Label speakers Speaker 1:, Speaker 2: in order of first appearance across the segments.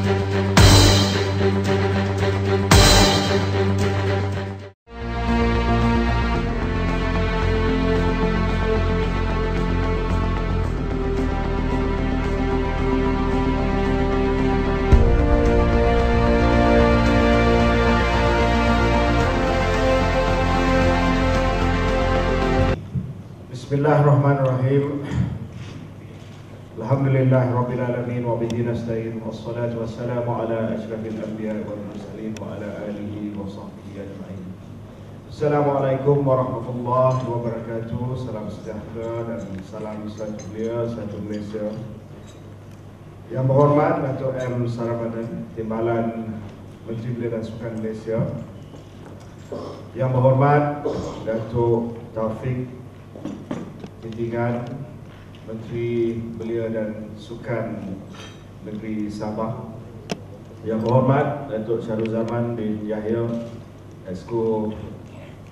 Speaker 1: Bismillahirrahmanirrahim. Alhamdulillahirabbil alamin wa bihi nasta'in wassalatu wassalamu ala asyrafil anbiya'i wal mursalin wa ala alihi wa sahbihi ajma'in. Assalamualaikum warahmatullahi wabarakatuh. Salam sejahtera dan salam sejahtera satu Malaysia. Yang berhormat Datuk M. Saravanan, Timbalan Menteri Belia dan Sukan Malaysia. Yang berhormat Datuk Taufik Tintingan, Menteri Belia dan Sukan Negeri Sabah. Yang berhormat Datuk Syarul Zaman bin Yahya, Exco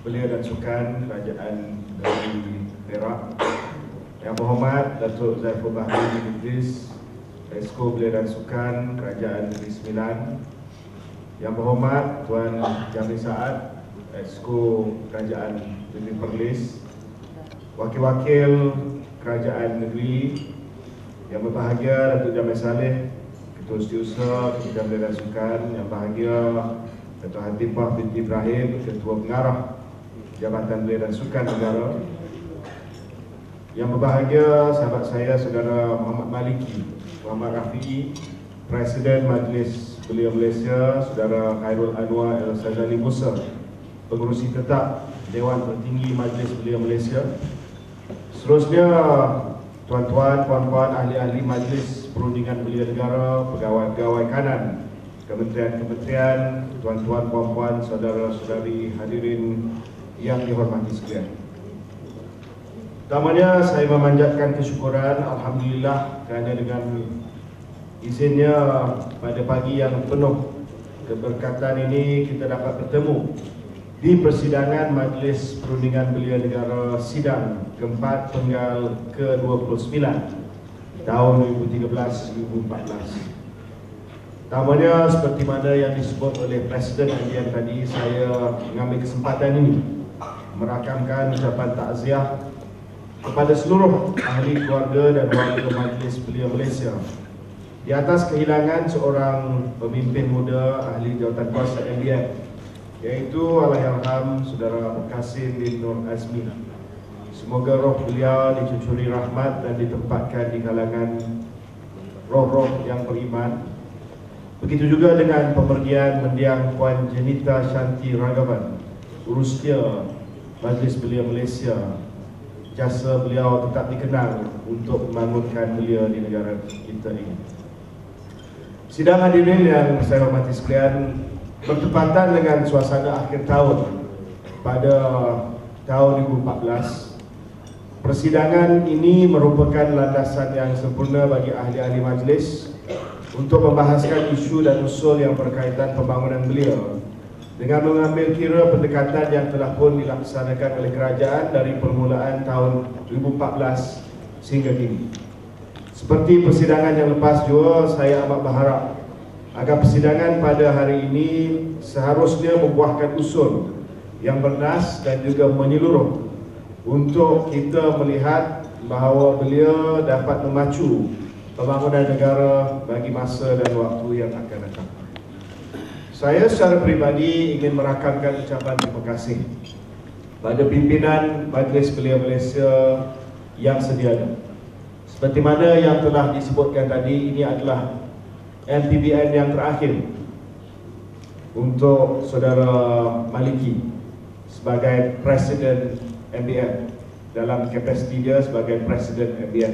Speaker 1: Belia dan Sukan Kerajaan Negeri Perak. Yang berhormat Datuk Zaiful Bahri bin Idris, Exco Belia dan Sukan Kerajaan Negeri Sembilan. Yang berhormat Tuan Jamil Saad, Exco Kerajaan Negeri Perlis. Wakil-wakil kerajaan negeri yang berbahagia, Datuk Jamil Saleh, Ketua Setiausaha Kementerian Belia dan Sukan, yang bahagia Datuk Hatifah binti Ibrahim, Ketua Pengarah Jabatan Belia dan Sukan Negara. Yang berbahagia sahabat saya Saudara Muhammad Maliki, Muhammad Rafi'i, Presiden Majlis Belia Malaysia, Saudara Khairul Anwar El-Sajali Musa, Pengerusi Tetap Dewan Tertinggi Majlis Belia Malaysia. Seterusnya, tuan-tuan, puan-puan, ahli-ahli Majlis Perundingan Belia Negara, pegawai-pegawai kanan kementerian-kementerian, tuan-tuan, puan-puan, saudara-saudari hadirin yang dihormati sekalian. Pertamanya, saya memanjatkan kesyukuran, Alhamdulillah, kerana dengan izinnya pada pagi yang penuh keberkatan ini kita dapat bertemu di persidangan Majlis Perundingan Belia Negara Sidang keempat penggal ke-29 tahun 2013-2014. Pertamanya, seperti mana yang disebut oleh Presiden MBN tadi, saya mengambil kesempatan ini merakamkan ucapan takziah kepada seluruh ahli keluarga dan warga Majlis Belia Malaysia di atas kehilangan seorang pemimpin muda ahli jawatan kuasa MBN, iaitu Allahyarham Saudara Qasim bin Nur Azmi. Semoga roh beliau dicucuri rahmat dan ditempatkan di kalangan roh-roh yang beriman. Begitu juga dengan pemergian mendiang Puan Jenita Shanti Ragavan, urusnya Majlis Belia Malaysia. Jasa beliau tetap dikenal untuk membangunkan belia di negara kita ini. Sidang hadirin yang saya hormati sekalian, bertepatan dengan suasana akhir tahun pada tahun 2014, persidangan ini merupakan landasan yang sempurna bagi ahli-ahli majlis untuk membahaskan isu dan usul yang berkaitan pembangunan belia dengan mengambil kira pendekatan yang telah pun dilaksanakan oleh kerajaan dari permulaan tahun 2014 sehingga kini. Seperti persidangan yang lepas juga, saya amat berharap agar persidangan pada hari ini seharusnya membuahkan usul yang bernas dan juga menyeluruh untuk kita melihat bahawa belia dapat memacu pembangunan negara bagi masa dan waktu yang akan datang. Saya secara peribadi ingin merakamkan ucapan terima kasih pada pimpinan Majlis Belia Malaysia yang sedia ada. Seperti mana yang telah disebutkan tadi, ini adalah MPBN yang terakhir untuk Saudara Maliki sebagai Presiden MBN dalam kapasiti dia sebagai Presiden MBN.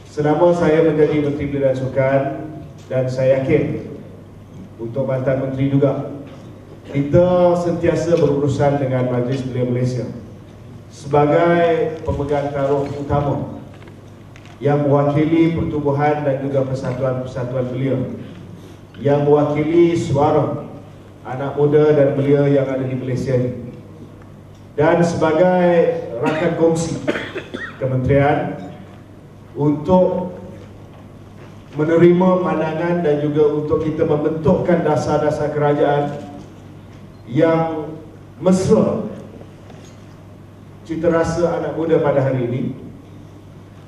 Speaker 1: Selama saya menjadi Menteri Belia dan Sukan, dan saya yakin untuk mantan Menteri juga, kita sentiasa berurusan dengan Majlis Belia Malaysia sebagai pemegang taruh utama yang mewakili pertubuhan dan juga persatuan-persatuan belia, yang mewakili suara anak muda dan belia yang ada di Malaysia ini, dan sebagai rakan kongsi kementerian untuk menerima pandangan dan juga untuk kita membentukkan dasar-dasar kerajaan yang mesra cita rasa anak muda pada hari ini.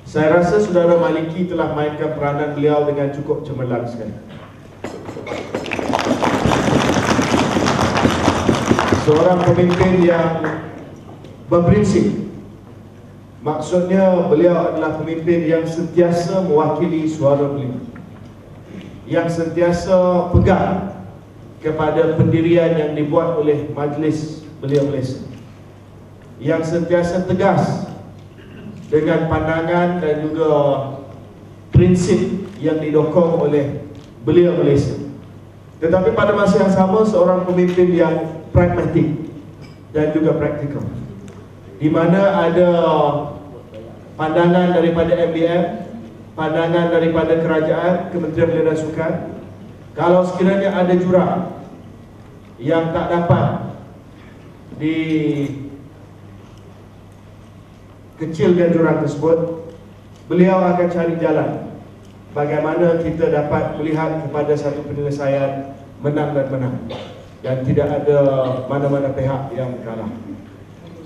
Speaker 1: Saya rasa Saudara Maliki telah mainkan peranan beliau dengan cukup cemerlang sekali. Seorang pemimpin yang berprinsip. Maksudnya beliau adalah pemimpin yang sentiasa mewakili suara beliau, yang sentiasa pegang kepada pendirian yang dibuat oleh Majlis Belia Malaysia, yang sentiasa tegas dengan pandangan dan juga prinsip yang didokong oleh Belia Malaysia. Tetapi pada masa yang sama, seorang pemimpin yang pragmatik dan juga praktikal, di mana ada pandangan daripada MBM, pandangan daripada kerajaan, Kementerian Belia dan Sukan. Kalau sekiranya ada jurang yang tak dapat dikecilkan jurang tersebut, beliau akan cari jalan bagaimana kita dapat melihat kepada satu penyelesaian menang dan menang, dan tidak ada mana-mana pihak yang kalah.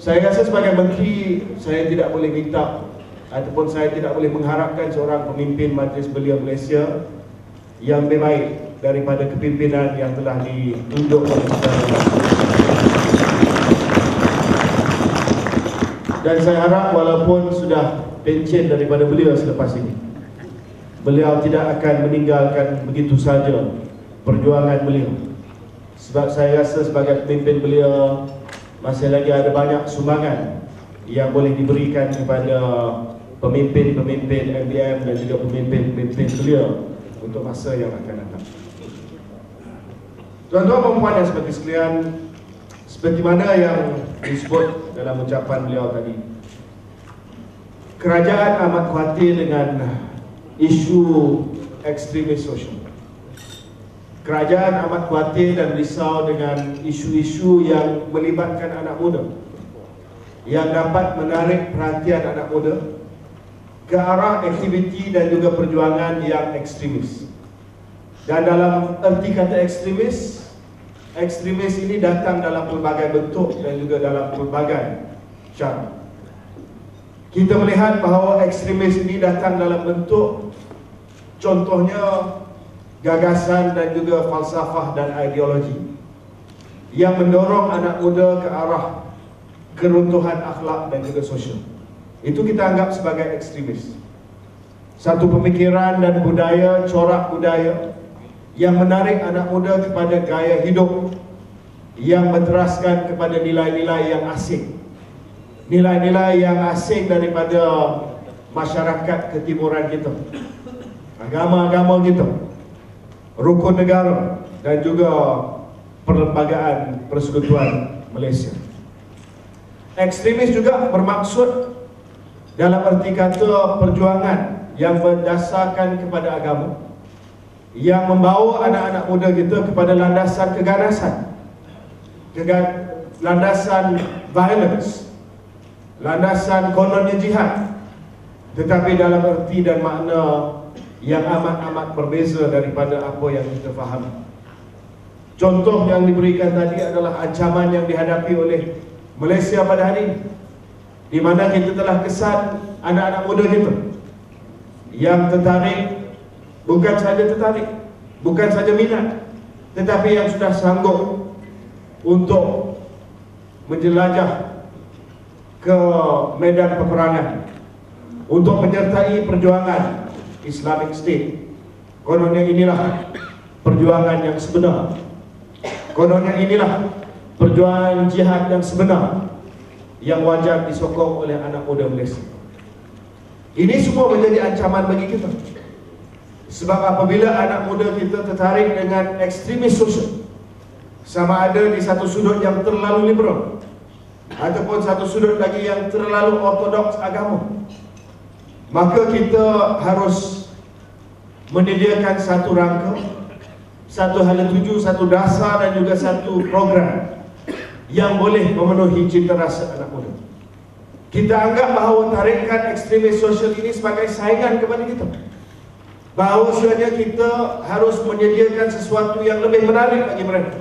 Speaker 1: Saya rasa sebagai menteri, saya tidak boleh minta ataupun saya tidak boleh mengharapkan seorang pemimpin Majlis Belia Malaysia yang lebih baik daripada kepimpinan yang telah ditunjuk oleh saudara. Dan saya harap walaupun sudah pencen daripada beliau selepas ini, beliau tidak akan meninggalkan begitu saja perjuangan beliau. Sebab saya rasa sebagai pemimpin beliau masih lagi ada banyak sumbangan yang boleh diberikan kepada pemimpin-pemimpin MBM dan juga pemimpin-pemimpin beliau untuk masa yang akan datang. Tuan-tuan dan puan yang seperti sekalian, seperti mana yang disebut dalam ucapan beliau tadi, kerajaan amat khawatir dengan isu ekstremis sosial. Kerajaan amat khawatir dan risau dengan isu-isu yang melibatkan anak muda, yang dapat menarik perhatian anak muda ke arah aktiviti dan juga perjuangan yang ekstremis. Dan dalam erti kata ekstremis, ekstremis ini datang dalam pelbagai bentuk dan juga dalam pelbagai cara. Kita melihat bahawa ekstremis ini datang dalam bentuk, contohnya gagasan dan juga falsafah dan ideologi yang mendorong anak muda ke arah keruntuhan akhlak dan juga sosial. Itu kita anggap sebagai ekstremis. Satu pemikiran dan budaya, corak budaya yang menarik anak muda kepada gaya hidup yang berteraskan kepada nilai-nilai yang asing, nilai-nilai yang asing daripada masyarakat ketimuran kita, agama-agama kita, rukun negara dan juga Perlembagaan Persekutuan Malaysia. Ekstremis juga bermaksud dalam erti kata perjuangan yang berdasarkan kepada agama, yang membawa anak-anak muda kita kepada landasan keganasan, landasan violence, landasan kononnya jihad, tetapi dalam erti dan makna yang amat-amat berbeza daripada apa yang kita faham. Contoh yang diberikan tadi adalah ancaman yang dihadapi oleh Malaysia pada hari ini, di mana kita telah kesan anak-anak muda kita yang tertarik, bukan saja tertarik, bukan saja minat, tetapi yang sudah sanggup untuk menjelajah ke medan peperangan untuk menyertai perjuangan Islamic State. Kononnya inilah perjuangan yang sebenar, kononnya inilah perjuangan jihad yang sebenar yang wajar disokong oleh anak muda Malaysia. Ini semua menjadi ancaman bagi kita. Sebab apabila anak muda kita tertarik dengan ekstremis sosial, sama ada di satu sudut yang terlalu liberal ataupun satu sudut lagi yang terlalu ortodoks agama, maka kita harus menyediakan satu rangka, satu hala tuju, satu dasar dan juga satu program yang boleh memenuhi cita rasa anak muda. Kita anggap bahawa tarikan ekstremis sosial ini sebagai saingan kepada kita. bahawasanya kita harus menyediakan sesuatu yang lebih menarik bagi mereka,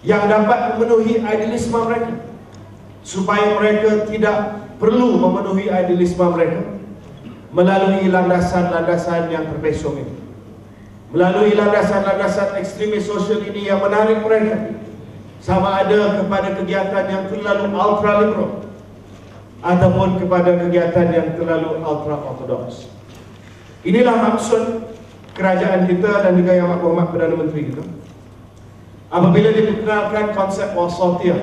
Speaker 1: yang dapat memenuhi idealisme mereka, supaya mereka tidak perlu memenuhi idealisme mereka melalui landasan-landasan yang terpesong ini, melalui landasan-landasan ekstremis sosial ini yang menarik mereka, sama ada kepada kegiatan yang terlalu ultra liberal ataupun kepada kegiatan yang terlalu ultra ortodoks. Inilah maksud kerajaan kita dan juga Yang Amat Perdana Menteri kita apabila diperkenalkan konsep wasatiyah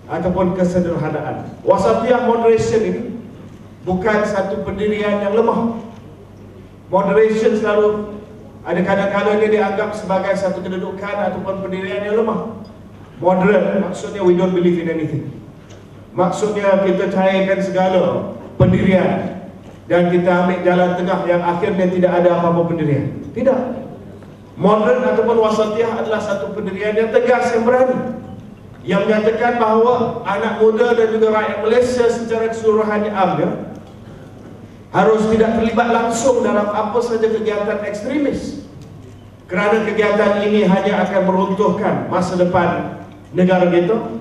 Speaker 1: ataupun kesederhanaan. Wasatiyah, moderation ini bukan satu pendirian yang lemah. Moderation selalu ada kadang-kadang dia dianggap sebagai satu kedudukan ataupun pendirian yang lemah. Moderate maksudnya we don't believe in anything. Maksudnya kita cairkan segala pendirian dan kita ambil jalan tengah yang akhirnya tidak ada apa-apa pendirian. Tidak. Modern ataupun wasatiyah adalah satu pendirian yang tegas, yang berani, yang menyatakan bahawa anak muda dan juga rakyat Malaysia secara keseluruhannya harus tidak terlibat langsung dalam apa saja kegiatan ekstremis, kerana kegiatan ini hanya akan meruntuhkan masa depan negara kita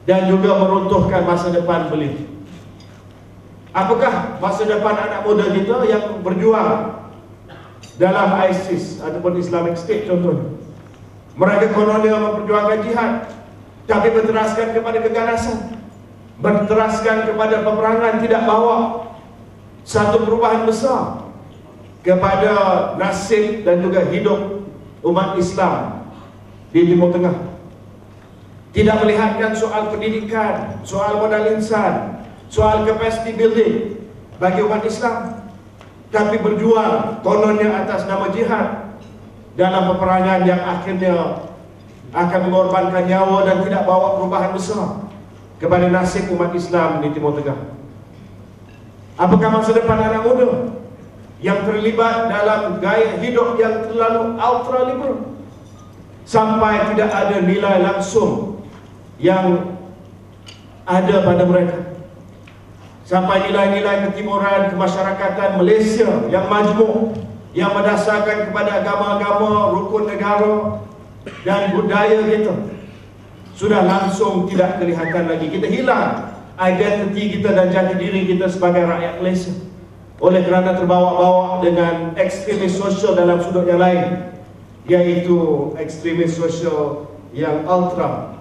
Speaker 1: dan juga meruntuhkan masa depan beliau. Apakah masa depan anak muda kita yang berjuang dalam ISIS ataupun Islamic State contohnya? Mereka kononnya memperjuangkan jihad, tapi berteraskan kepada keganasan, berteraskan kepada peperangan, tidak bawa satu perubahan besar kepada nasib dan juga hidup umat Islam di Timur Tengah. Tidak melihatkan soal pendidikan, soal modal insan, soal capacity building bagi umat Islam, tapi berjuang kononnya atas nama jihad dalam peperangan yang akhirnya akan mengorbankan nyawa dan tidak bawa perubahan besar kepada nasib umat Islam di Timur Tengah. Apakah masa depan anak muda yang terlibat dalam gaya hidup yang terlalu ultra liberal sampai tidak ada nilai langsung yang ada pada mereka, sampai nilai-nilai ketimuran kemasyarakatan Malaysia yang majmuk, yang berdasarkan kepada agama-agama, rukun negara dan budaya kita sudah langsung tidak kelihatan lagi. Kita hilang identiti kita dan jati diri kita sebagai rakyat Malaysia oleh kerana terbawa-bawa dengan ekstremis sosial dalam sudut yang lain, iaitu ekstremis sosial yang ultra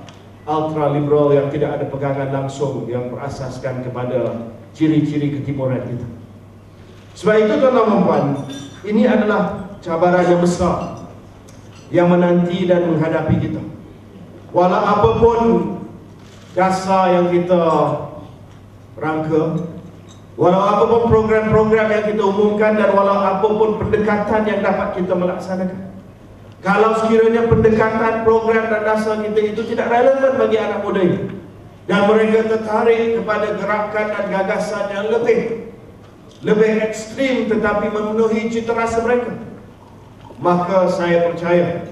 Speaker 1: liberal, yang tidak ada pegangan langsung, yang berasaskan kepada ciri-ciri ketimuran kita. Sebab itu tuan-tuan dan puan, ini adalah cabaran yang besar yang menanti dan menghadapi kita. Walau apapun dasar yang kita rangka, walau apapun program-program yang kita umumkan, dan walau apapun pendekatan yang dapat kita melaksanakan, kalau sekiranya pendekatan, program dan dasar kita itu tidak relevan bagi anak muda ini, dan mereka tertarik kepada gerakan dan gagasan yang lebih ekstrim tetapi memenuhi cita rasa mereka, maka saya percaya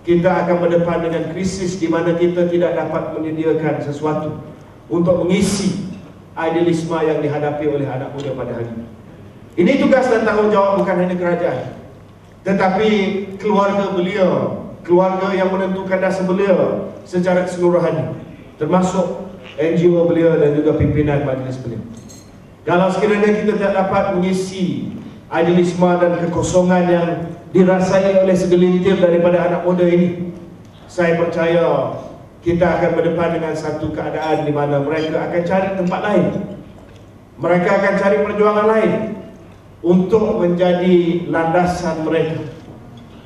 Speaker 1: kita akan berdepan dengan krisis di mana kita tidak dapat menyediakan sesuatu untuk mengisi idealisme yang dihadapi oleh anak muda pada hari ini. Ini tugas dan tanggungjawab bukan hanya kerajaan, tetapi keluarga beliau, keluarga yang menentukan dasar beliau secara keseluruhannya, termasuk NGO beliau dan juga pimpinan majlis beliau. Kalau sekiranya kita tidak dapat mengisi idealisme dan kekosongan yang dirasai oleh segelintir daripada anak muda ini, saya percaya kita akan berdepan dengan satu keadaan di mana mereka akan cari tempat lain, mereka akan cari perjuangan lain untuk menjadi landasan mereka,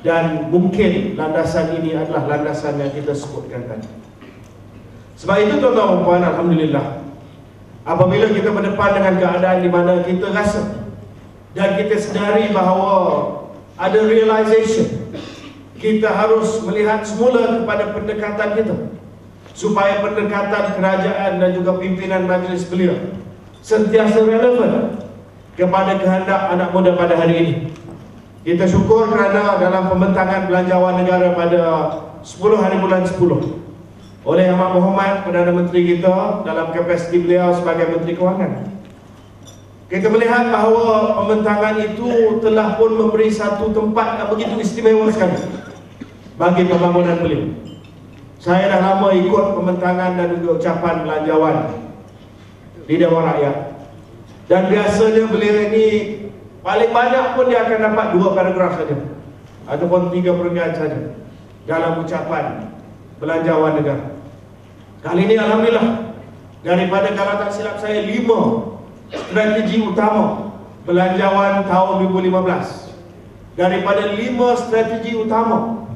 Speaker 1: dan mungkin landasan ini adalah landasan yang kita sebutkan tadi. Sebab itu tuan-tuan dan puan, alhamdulillah, apabila kita berdepan dengan keadaan di mana kita rasa dan kita sedari bahawa ada realization, kita harus melihat semula kepada pendekatan kita, supaya pendekatan kerajaan dan juga pimpinan majlis beliau sentiasa relevan kepada kehendak anak muda pada hari ini. Kita syukur kerana dalam pembentangan belanjawan negara pada 10 hari bulan 10 oleh Yang Amat Berhormat Perdana Menteri kita dalam kapasiti beliau sebagai Menteri Kewangan, Kita melihat bahawa pembentangan itu telah pun memberi satu tempat yang begitu istimewa sekali bagi pembangunan beliau. Saya dah lama ikut pembentangan dan juga ucapan belanjawan di Dewan Rakyat. Dan biasanya beliau ini paling banyak pun dia akan dapat 2 paragraf saja ataupun 3 peringkat saja dalam ucapan belanjawan negara. Kali ini alhamdulillah, daripada kalau tak silap saya 5 strategi utama belanjawan tahun 2015, daripada 5 strategi utama,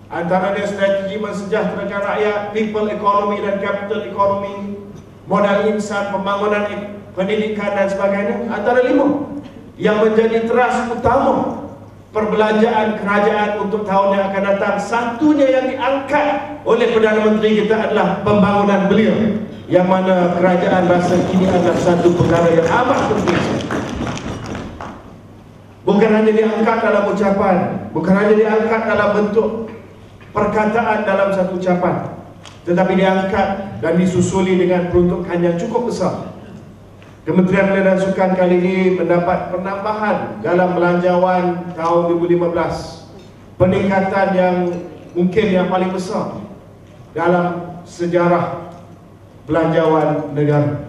Speaker 1: antaranya strategi mensejahterakan rakyat, people economy dan capital economy, modal insan, pembangunan pendidikan dan sebagainya, antara 5 yang menjadi teras utama perbelanjaan kerajaan untuk tahun yang akan datang. Satunya yang diangkat oleh Perdana Menteri kita adalah pembangunan beliau, yang mana kerajaan rasa kini adalah satu perkara yang amat penting. Bukan hanya diangkat dalam ucapan, bukan hanya diangkat dalam bentuk perkataan dalam satu ucapan, tetapi diangkat dan disusuli dengan peruntukan yang cukup besar. Kementerian Belia dan Sukan kali ini mendapat penambahan dalam belanjawan tahun 2015, peningkatan yang mungkin yang paling besar dalam sejarah belanjawan negara.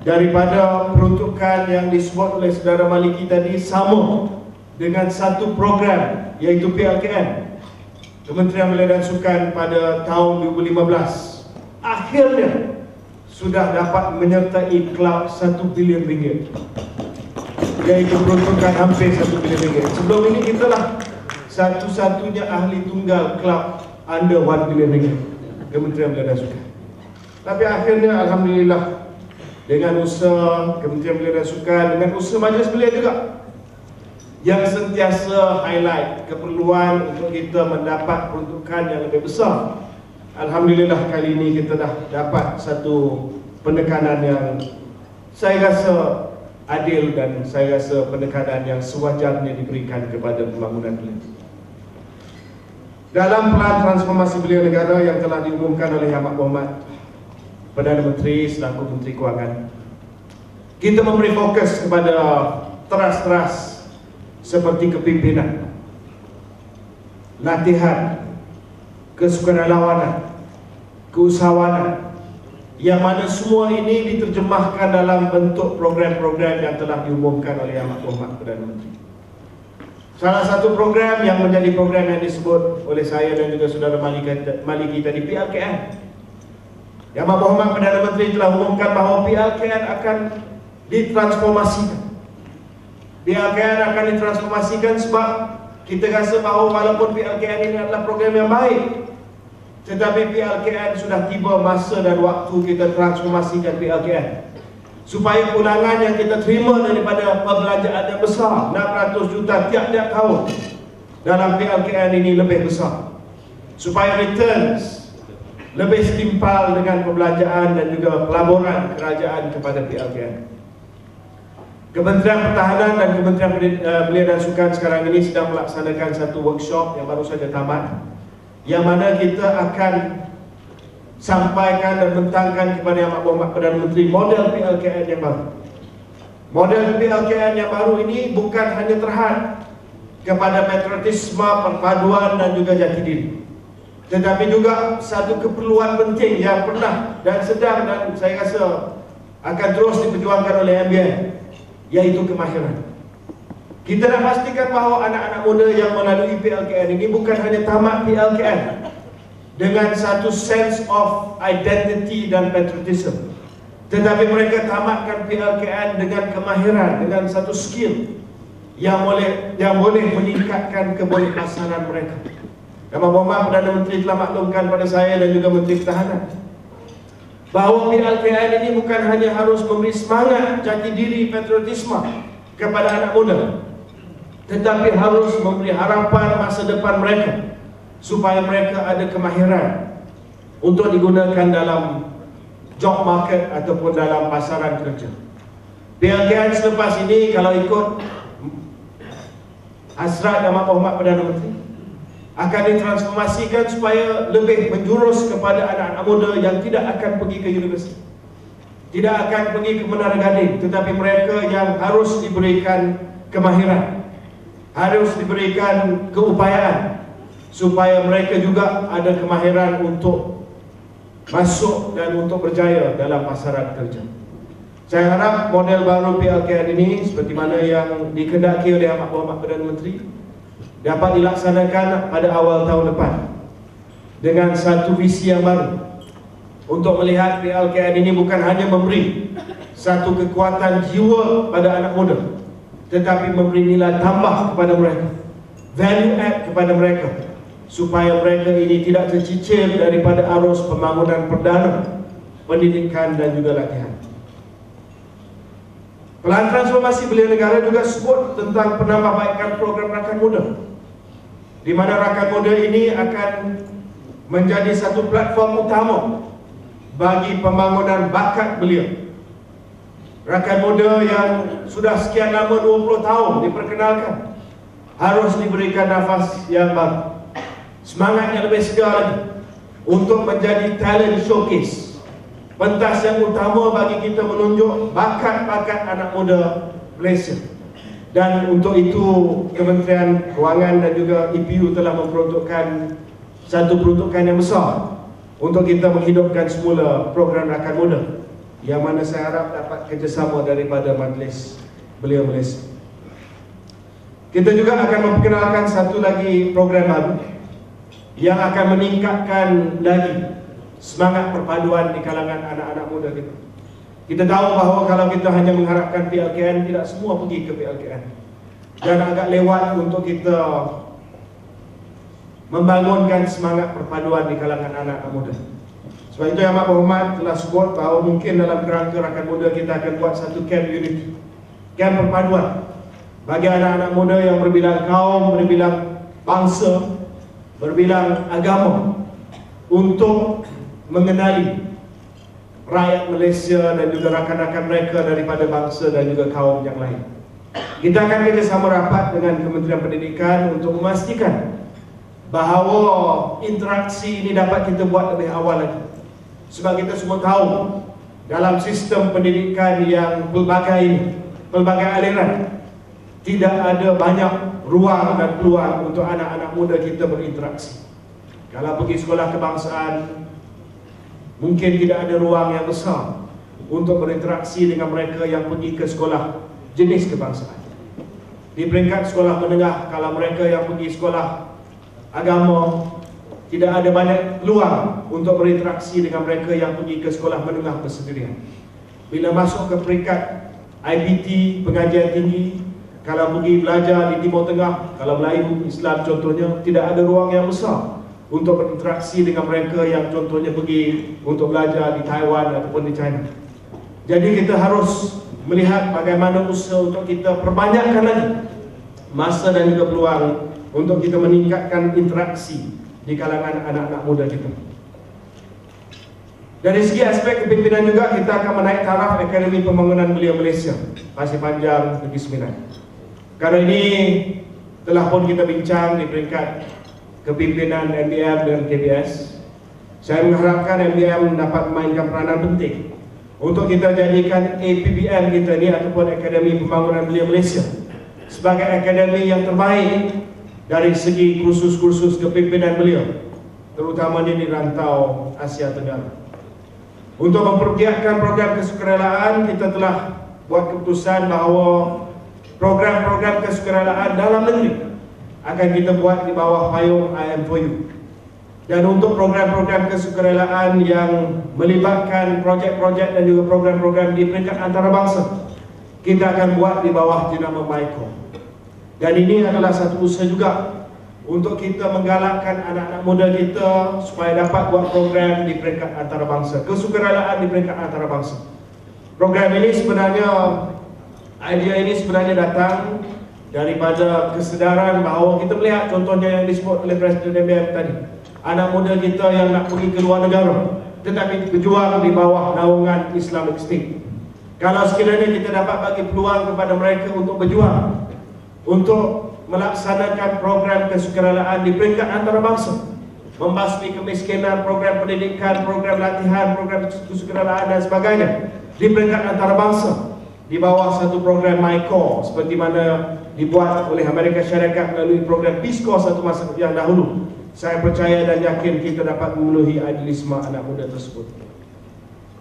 Speaker 1: Daripada peruntukan yang disebut oleh saudara Maliki tadi sama dengan satu program, iaitu PLKN, Kementerian Belia dan Sukan pada tahun 2015 akhirnya sudah dapat menyertai kelab 1 bilion ringgit, iaitu peruntukan hampir 1 bilion ringgit. Sebelum ini kita lah satu-satunya ahli tunggal kelab under 1 bilion ringgit, Kementerian Belia dan Sukan. Tapi akhirnya alhamdulillah, dengan usaha Kementerian Belia dan Sukan, dengan usaha Majlis Belia juga yang sentiasa highlight keperluan untuk kita mendapat peruntukan yang lebih besar, alhamdulillah kali ini kita dah dapat satu penekanan yang saya rasa adil dan saya rasa penekanan yang sewajarnya diberikan kepada pembangunan beliau. Dalam pelan transformasi belia negara yang telah diumumkan oleh Yang Berhormat Perdana Menteri selaku Menteri Kewangan, kita memberi fokus kepada teras-teras seperti kepimpinan, latihan, kesukarelawanan, keusahawanan, yang mana semua ini diterjemahkan dalam bentuk program-program yang telah diumumkan oleh Yang Berhormat Perdana Menteri. Salah satu program yang menjadi program yang disebut oleh saya dan juga saudara Maliki tadi, PLKN. Yang Berhormat Perdana Menteri telah umumkan bahawa PLKN akan ditransformasikan. PLKN akan ditransformasikan sebab kita rasa bahawa walaupun PLKN ini adalah program yang baik, tetapi PLKN sudah tiba masa dan waktu kita transformasikan PLKN supaya ulangan yang kita terima daripada perbelanjaan yang besar 600 juta tiap-tiap tahun dalam PLKN ini lebih besar, supaya returns lebih setimpal dengan perbelanjaan dan juga pelaburan kerajaan kepada PLKN. Kementerian Pertahanan dan Kementerian Belia dan Sukan sekarang ini sedang melaksanakan satu workshop yang baru saja tamat, yang mana kita akan sampaikan dan bentangkan kepada Yang Berhormat Perdana Menteri model PLKN yang baru. Model PLKN yang baru ini bukan hanya terhad kepada patriotisme, perpaduan dan juga jati diri, tetapi juga satu keperluan penting yang pernah dan sedang dan saya rasa akan terus diperjuangkan oleh MBN, yaitu kemahiran. Kita nak pastikan bahawa anak-anak muda yang melalui PLKN ini bukan hanya tamat PLKN dengan satu sense of identity dan patriotism, tetapi mereka tamatkan PLKN dengan kemahiran, dengan satu skill yang boleh meningkatkan kebolehpasanan mereka. Yang Berhormat Perdana Menteri telah maklumkan pada saya dan juga Menteri Pertahanan bahawa PLKN ini bukan hanya harus memberi semangat jati diri patriotisme kepada anak muda, tetapi harus memberi harapan masa depan mereka supaya mereka ada kemahiran untuk digunakan dalam job market ataupun dalam pasaran kerja. PLKN selepas ini kalau ikut hasrat Yang Berhormat Perdana Menteri akan ditransformasikan supaya lebih menjurus kepada anak-anak muda yang tidak akan pergi ke universiti, tidak akan pergi ke Menara Gading, tetapi mereka yang harus diberikan kemahiran, harus diberikan keupayaan supaya mereka juga ada kemahiran untuk masuk dan untuk berjaya dalam pasaran kerja. Saya harap model baru PLKN ini seperti mana yang dikehendaki oleh Amat Berhormat Perdana Menteri dapat dilaksanakan pada awal tahun depan dengan satu visi yang baru untuk melihat PLKN ini bukan hanya memberi satu kekuatan jiwa pada anak muda, tetapi memberi nilai tambah kepada mereka, value add kepada mereka, supaya mereka ini tidak tercicir daripada arus pembangunan perdana, pendidikan dan juga latihan. Pelan transformasi belia negara juga sebut tentang penambahbaikan program rakan muda, di mana rakan muda ini akan menjadi satu platform utama bagi pembangunan bakat belia. Rakan muda yang sudah sekian lama 20 tahun diperkenalkan harus diberikan nafas yang baru, semangat yang lebih segar lagi untuk menjadi talent showcase, pentas yang utama bagi kita menunjuk bakat-bakat anak muda Malaysia. Dan untuk itu Kementerian Kewangan dan juga EPU telah memperuntukkan satu peruntukan yang besar untuk kita menghidupkan semula program rakan muda, yang mana saya harap dapat kerjasama daripada Majlis Belia Malaysia. Kita juga akan memperkenalkan satu lagi program baru yang akan meningkatkan lagi semangat perpaduan di kalangan anak-anak muda kita. Kita tahu bahawa kalau kita hanya mengharapkan PLKN, tidak semua pergi ke PLKN, dan agak lewat untuk kita membangunkan semangat perpaduan di kalangan anak-anak muda. Sebab itu Yang Amat Berhormat telah sebut bahawa mungkin dalam kerangka rakan muda kita akan buat satu camp unity, camp perpaduan bagi anak-anak muda yang berbilang kaum, berbilang bangsa, berbilang agama, untuk mengenali rakyat Malaysia dan juga rakan-rakan mereka daripada bangsa dan juga kaum yang lain. Kita akan kerjasama rapat dengan Kementerian Pendidikan untuk memastikan bahawa interaksi ini dapat kita buat lebih awal lagi. Sebab kita semua tahu dalam sistem pendidikan yang pelbagai ini, pelbagai aliran, tidak ada banyak ruang dan peluang untuk anak-anak muda kita berinteraksi. Kalau pergi sekolah kebangsaan, mungkin tidak ada ruang yang besar untuk berinteraksi dengan mereka yang pergi ke sekolah jenis kebangsaan. Di peringkat sekolah menengah, kalau mereka yang pergi sekolah agama, tidak ada banyak peluang untuk berinteraksi dengan mereka yang pergi ke sekolah menengah bersendirian. Bila masuk ke peringkat IPT, pengajian tinggi, kalau pergi belajar di Timur Tengah, kalau Melayu, Islam contohnya, tidak ada ruang yang besar untuk berinteraksi dengan mereka yang contohnya pergi untuk belajar di Taiwan ataupun di China. Jadi kita harus melihat bagaimana usaha untuk kita perbanyakkan lagi masa dan juga peluang untuk kita meningkatkan interaksi di kalangan anak-anak muda kita. Dari segi aspek kepimpinan juga, kita akan menaik taraf Akademi Pembangunan Belia Malaysia Pasir Panjang Negeri Sembilan. Karena ini telah pun kita bincang di peringkat kepimpinan MBM dan KBS. Saya mengharapkan MBM dapat memainkan peranan penting untuk kita jadikan APBM kita ni ataupun Akademi Pembangunan Belia Malaysia sebagai akademi yang terbaik dari segi kursus-kursus kepimpinan belia, terutama di rantau Asia Tenggara. Untuk mempergiatkan program kesukarelaan, kita telah buat keputusan bahawa program-program kesukarelaan dalam negeri akan kita buat di bawah payung IM4U. Dan untuk program-program kesukarelaan yang melibatkan projek-projek dan juga program-program di peringkat antarabangsa, kita akan buat di bawah jenama MYCO. Dan ini adalah satu usaha juga untuk kita menggalakkan anak-anak muda kita supaya dapat buat program di peringkat antarabangsa, kesukarelaan di peringkat antarabangsa. Program ini sebenarnya, idea ini sebenarnya datang daripada kesedaran bahawa kita melihat contohnya yang disebut oleh Presiden MBM tadi, anak muda kita yang nak pergi ke luar negara tetapi berjuang di bawah naungan Islamic State. Kalau sekiranya kita dapat bagi peluang kepada mereka untuk berjuang, untuk melaksanakan program kesukarelaan di peringkat antarabangsa, membasmi kemiskinan, program pendidikan, program latihan, program kesukarelaan dan sebagainya, di peringkat antarabangsa di bawah satu program MyCore seperti mana dibuat oleh Amerika Syarikat melalui program Peace Corps satu masa yang dahulu. Saya percaya dan yakin kita dapat memenuhi idealisme anak muda tersebut.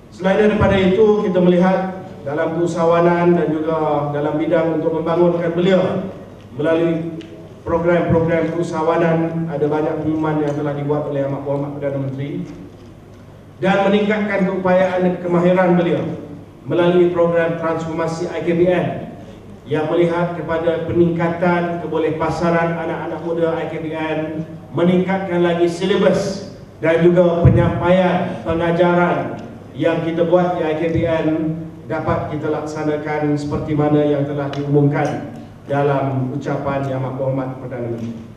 Speaker 1: Selain daripada itu, kita melihat dalam keusahawanan dan juga dalam bidang untuk membangunkan belia melalui program-program keusahawanan, ada banyak pengumuman yang telah dibuat oleh Amat Berhormat Perdana Menteri, dan meningkatkan keupayaan dan kemahiran belia melalui program transformasi IKBN yang melihat kepada peningkatan kebolehpasaran anak-anak muda IKBN, meningkatkan lagi silibus dan juga penyampaian pengajaran yang kita buat di IKBN dapat kita laksanakan seperti mana yang telah diumumkan dalam ucapan Yang Amat Berhormat Perdana Menteri.